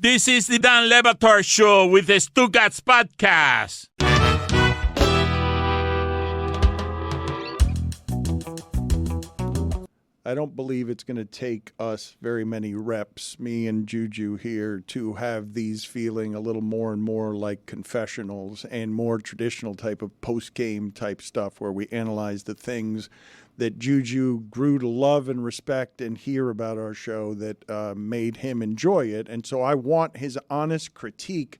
This is the Dan Le Batard Show with the Stugotz podcast. I don't believe it's going to take us very many reps, me and Juju here, to have these feeling a little more and more like confessionals and more traditional type of post-game type stuff where we analyze the things that Juju grew to love and respect and hear about our show that made him enjoy it. And so I want his honest critique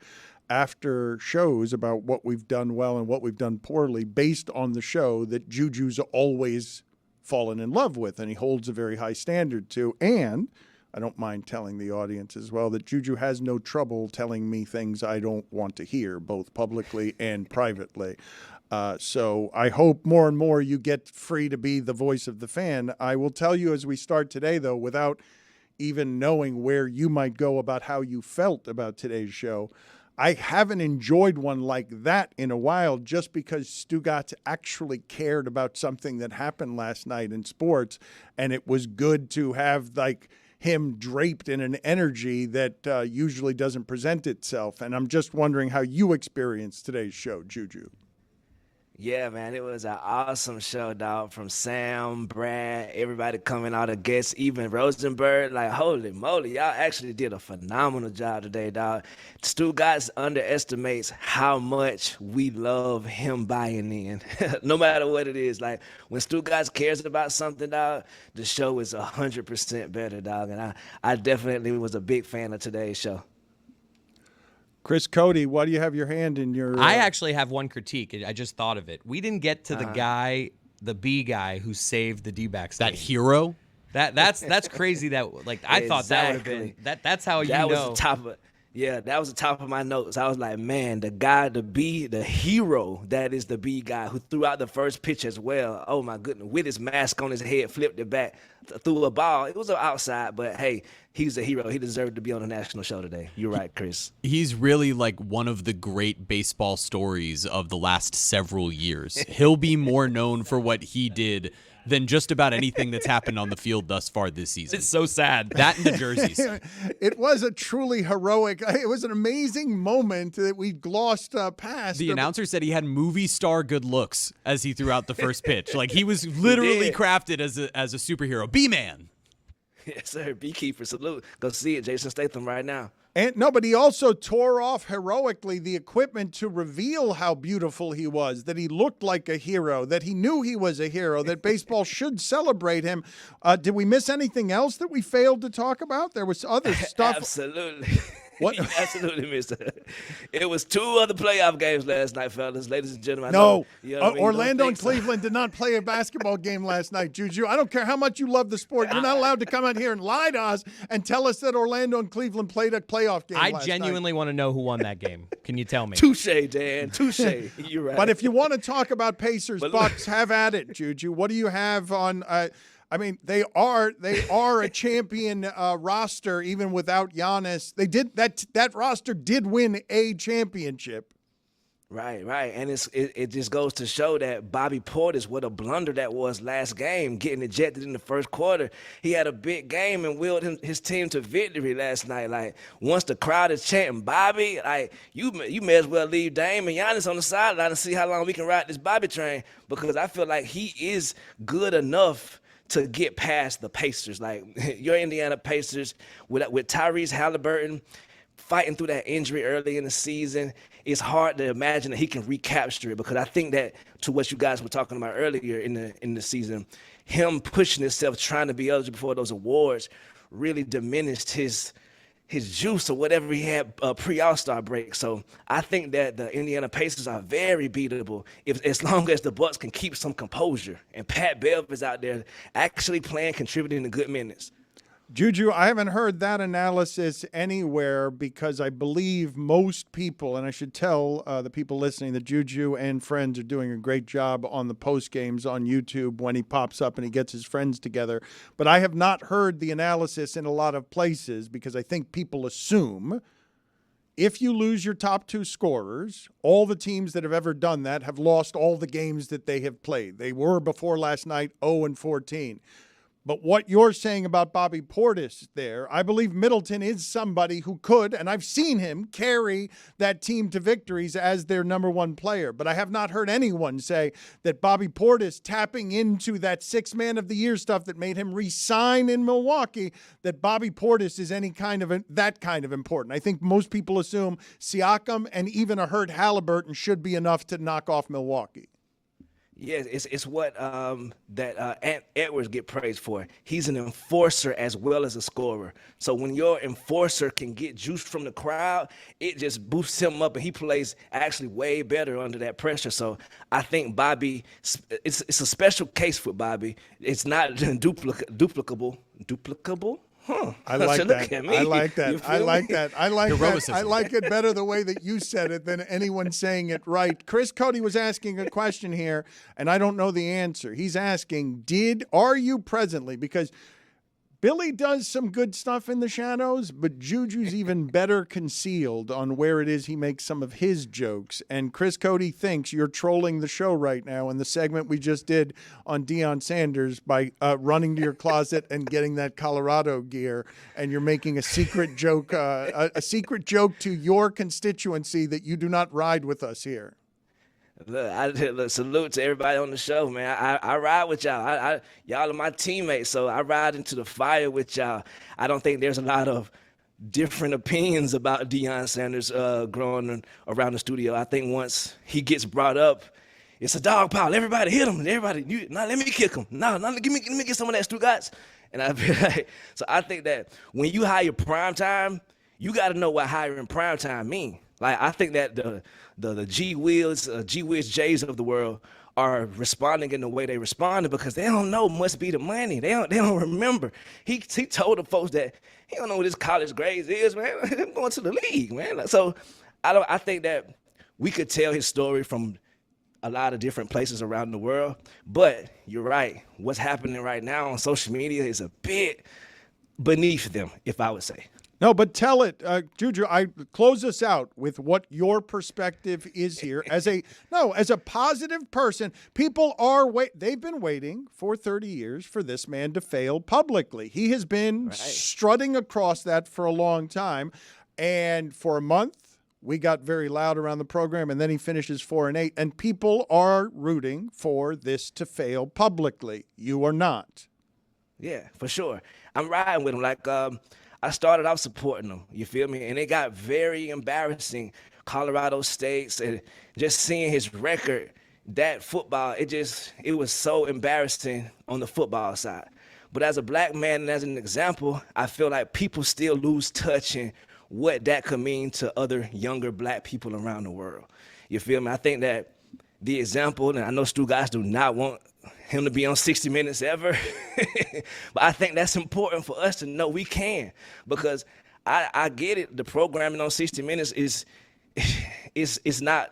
after shows about what we've done well and what we've done poorly based on the show that Juju's always fallen in love with and he holds a very high standard to. And I don't mind telling the audience as well that Juju has no trouble telling me things I don't want to hear, both publicly and privately. So I hope more and more you get free to be the voice of the fan. I will tell you as we start today, though, without even knowing where you might go about how you felt about today's show, I haven't enjoyed one like that in a while just because Stugotz actually cared about something that happened last night in sports, and it was good to have like him draped in an energy that usually doesn't present itself. And I'm just wondering how you experienced today's show, Juju. Yeah, man, it was an awesome show, dog, from Sam, Brad, everybody coming out, of guests, even Rosenberg. Like, holy moly, y'all actually did a phenomenal job today, dog. Stugotz underestimates how much we love him buying in, no matter what it is. Like, when Stugotz cares about something, dog, the show is 100% better, dog. And I definitely was a big fan of today's show. Chris Cody, why do you have your hand in your... I actually have one critique. I just thought of it. We didn't get to the guy, the B guy, who saved the D-backs. That hero? That's crazy. That like I thought that would have been that's how you know. That was the top of that was the top of my notes. I was like, man, the guy, the hero that is the B guy who threw out the first pitch as well. Oh my goodness, with his mask on his head, flipped it back, threw a ball. It was outside, but hey, he's a hero. He deserved to be on the national show today. You're right, Chris. He's really like one of the great baseball stories of the last several years. He'll be more known for what he did than just about anything that's happened on the field thus far this season. It's so sad. That and the jerseys. It was a truly heroic, it was an amazing moment that we glossed past. The announcer said he had movie star good looks as he threw out the first pitch. Like he was literally crafted as a superhero. B-man. Yes, sir. Beekeeper, salute. Go see it, Jason Statham, right now. And no, but he also tore off heroically the equipment to reveal how beautiful he was, that he looked like a hero, that he knew he was a hero, that baseball should celebrate him. Did we miss anything else that we failed to talk about? There was other stuff. Absolutely. What? You absolutely missed it. It was 2 other playoff games last night, fellas, ladies and gentlemen. No, Orlando Orlando and Cleveland did not play a basketball game last night, Juju. I don't care how much you love the sport. You're not allowed to come out here and lie to us and tell us that Orlando and Cleveland played a playoff game I last genuinely night. want to know who won that game. Can you tell me? Touche, Dan. Touche. You're right. But if you want to talk about Pacers, Bucks, have at it, Juju. What do you have on I mean, they are a champion roster even without Giannis. They did that roster did win a championship. Right. And it just goes to show that Bobby Portis, what a blunder that was last game, getting ejected in the first quarter. He had a big game and willed his team to victory last night. Like, once the crowd is chanting Bobby, like, you may as well leave Dame and Giannis on the sideline and see how long we can ride this Bobby train, because I feel like he is good enough to get past the Pacers. Like, your Indiana Pacers with Tyrese Halliburton fighting through that injury early in the season, it's hard to imagine that he can recapture it, because I think that, to what you guys were talking about earlier in the season, him pushing himself, trying to be eligible for those awards, really diminished his juice or whatever he had pre-All-Star break. So I think that the Indiana Pacers are very beatable as long as the Bucks can keep some composure. And Pat Bev is out there actually playing, contributing to good minutes. Juju, I haven't heard that analysis anywhere, because I believe most people, and I should tell the people listening that Juju and friends are doing a great job on the post games on YouTube when he pops up and he gets his friends together. But I have not heard the analysis in a lot of places, because I think people assume if you lose your top 2 scorers, all the teams that have ever done that have lost all the games that they have played. They were, before last night, 0-14. But what you're saying about Bobby Portis there, I believe Middleton is somebody who could, and I've seen him carry that team to victories as their number one player. But I have not heard anyone say that Bobby Portis tapping into that 6th man of the year stuff that made him re-sign in Milwaukee, that Bobby Portis is any kind of that kind of important. I think most people assume Siakam and even a hurt Halliburton should be enough to knock off Milwaukee. Yeah, it's what Ant Edwards get praised for. He's an enforcer as well as a scorer. So when your enforcer can get juice from the crowd, it just boosts him up, and he plays actually way better under that pressure. So I think Bobby, it's a special case with Bobby. It's not duplicable. Huh. I like that. I like that. I like me? that. I like that. Heroicism. I like it better the way that you said it than anyone saying it right. Chris Cody was asking a question here, and I don't know the answer. He's asking, are you presently, because Billy does some good stuff in the shadows, but Juju's even better concealed on where it is he makes some of his jokes. And Chris Cody thinks you're trolling the show right now in the segment we just did on Deion Sanders by running to your closet and getting that Colorado gear, and you're making a secret joke, a secret joke to your constituency that you do not ride with us here. Look, salute to everybody on the show, man. I ride with y'all. Y'all are my teammates, so I ride into the fire with y'all. I don't think there's a lot of different opinions about Deion Sanders growing around the studio. I think once he gets brought up, it's a dog pile. Everybody hit him. Everybody, let me kick him. Let me get some of that Stugotz. And I feel like, so I think that when you hire prime time, you got to know what hiring prime time means. Like, I think that the G Wiz J's of the world are responding in the way they responded because they don't know must be the money. They don't remember. He told the folks that he don't know what his college grades is, man. I'm going to the league, man. So I think that we could tell his story from a lot of different places around the world. But you're right. What's happening right now on social media is a bit beneath them, if I would say. No, but tell it, Juju. I close us out with what your perspective is here. As a positive person, people they've been waiting for 30 years for this man to fail publicly. He has been strutting across that for a long time, and for a month we got very loud around the program, and then he finishes 4-8, and people are rooting for this to fail publicly. You are not. Yeah, for sure. I'm riding with him. Like, I started off supporting them, you feel me? And it got very embarrassing. Colorado State, and just seeing his record, that football, it was so embarrassing on the football side. But as a black man and as an example, I feel like people still lose touch in what that could mean to other younger black people around the world. You feel me? I think that the example, and I know Stugotz do not want him to be on 60 Minutes ever. But I think that's important for us to know we can, because I get it. The programming on 60 Minutes is not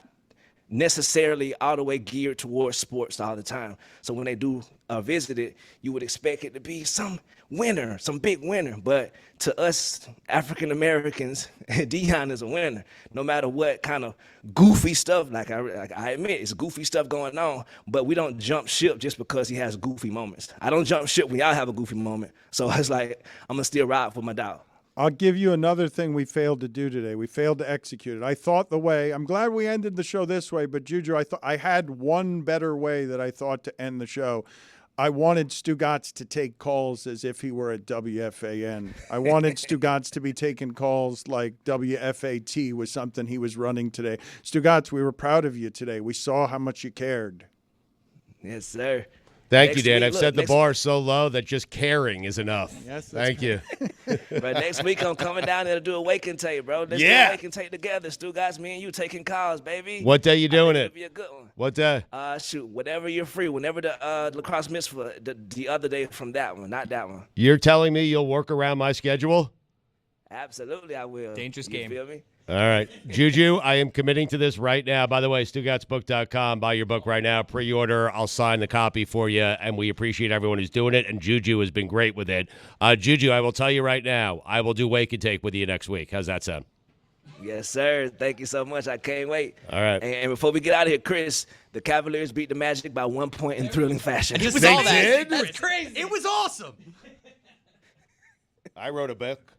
necessarily all the way geared towards sports all the time. So when they do visit it, you would expect it to be some winner, some big winner. But to us African Americans, Deion is a winner, no matter what kind of goofy stuff. Like I admit, it's goofy stuff going on, but we don't jump ship just because he has goofy moments. I don't jump ship when y'all have a goofy moment. So it's like, I'm gonna still ride for my dog. I'll give you another thing we failed to do today. We failed to execute it. I thought I'm glad we ended the show this way, but Juju, I had one better way that I thought to end the show. I wanted Stugotz to take calls as if he were at WFAN. I wanted Stugotz to be taking calls like WFAT was something he was running today. Stugotz, we were proud of you today. We saw how much you cared. Yes, sir. Thank you, Dan. I've set the bar so low that just caring is enough. Yes, thank you. But next week I'm coming down there to do a wake and take, bro. Let's do a wake and take together. Stugotz, me and you taking calls, baby. What day you doing it? It'll be a good one. What day? Shoot, whatever you're free. Whenever the lacrosse mitzvah, the other day from that one, not that one. You're telling me you'll work around my schedule? Absolutely, I will. Dangerous game. You feel me? All right. Juju, I am committing to this right now. By the way, StugotzBook.com. Buy your book right now. Pre-order. I'll sign the copy for you, and we appreciate everyone who's doing it, and Juju has been great with it. Juju, I will tell you right now, I will do Wake and Take with you next week. How's that sound? Yes, sir. Thank you so much. I can't wait. All right. And before we get out of here, Chris, the Cavaliers beat the Magic by 1 point in thrilling fashion. Just They saw that. did? That's crazy. It was awesome. I wrote a book.